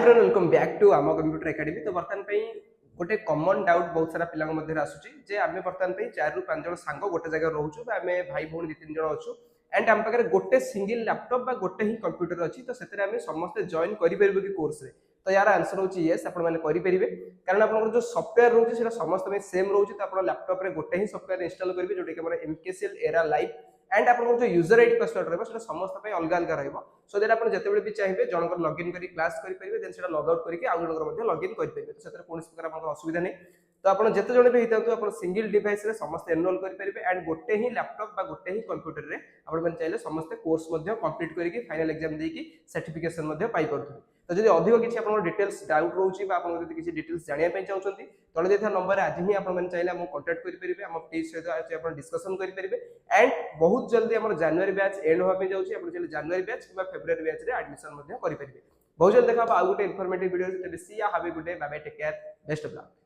Welcome back to आम computer academy. तो बर्तमान गोटे कॉमन डाउट बहुत सारा पिला मध्य आसूची जे आम बर्तमान 4 ରୁ 5 जन सांग गोटे जगह रोचु आम भाई भौणी 2-3 जन अच्छु एंड आम पाखे गोटे सिंगल लैपटॉप बा गोटे ही कंप्यूटर अच्छी। तो से आम समस्ते जॉइन करें कि कोर्स रे? तो यार आंसर होची यस, आपण माने करेंगे कारण आप जो सॉफ्टवेयर रोचे से समस्त सेम रोचे। तो आप लैपटॉप रे गोटे ही सॉफ्टवेयर इंस्टॉल करेंगे जोटा कि हमारा MKCL एरा लाइव एंड आप जो यूजर आईडी पासवर्ड रहबो सेटा समस्त पे अलग अलग रहबो। सो दैट आप जतेबेले भी चाहिए जनकर लॉगिन करी क्लास करि परिबे, देन सेटा लॉग आउट करके आ जनकर मध्ये लॉगिन करि परिबे। तो सेतरे कोनोस प्रकार आपन असुविधा नै। तो आप जते जण भी हितांतु आप सिंगल डिवाइस रे समस्त एनरोल करि परिबे एंड गोटे ही लैपटॉप बा गोटे ही कंप्यूटर रे आपण मन चाहिले समस्त कोर्स मध्ये कंप्लीट करिकि फाइनल एग्जाम देकी सर्टिफिकेशन मध्ये पाई परथु। तो जदि अधिक किछि आपन डिटेल्स डाउट रहउची बा आपन जदि किछि डिटेल्स जानिया पय चाहउछंती तळे देथा नंबर आज ही आपन मन चाहिले हम कांटेक्ट करि परिबे, हम टीम सहित आज आपन डिस्कशन करि परिबे एंड बहुत जल्दी हमर जनवरी बैच एंड होबे जाउची। आपन चाहिले जनवरी बैच किबा फेब्रुअरी बैच रे एडमिशन मध्ये करि परिबे। बहुत जल्दी देखा आ गुटे इन्फॉर्मेटिव वीडियो से see ya have a good day, bye bye, take care, best of luck.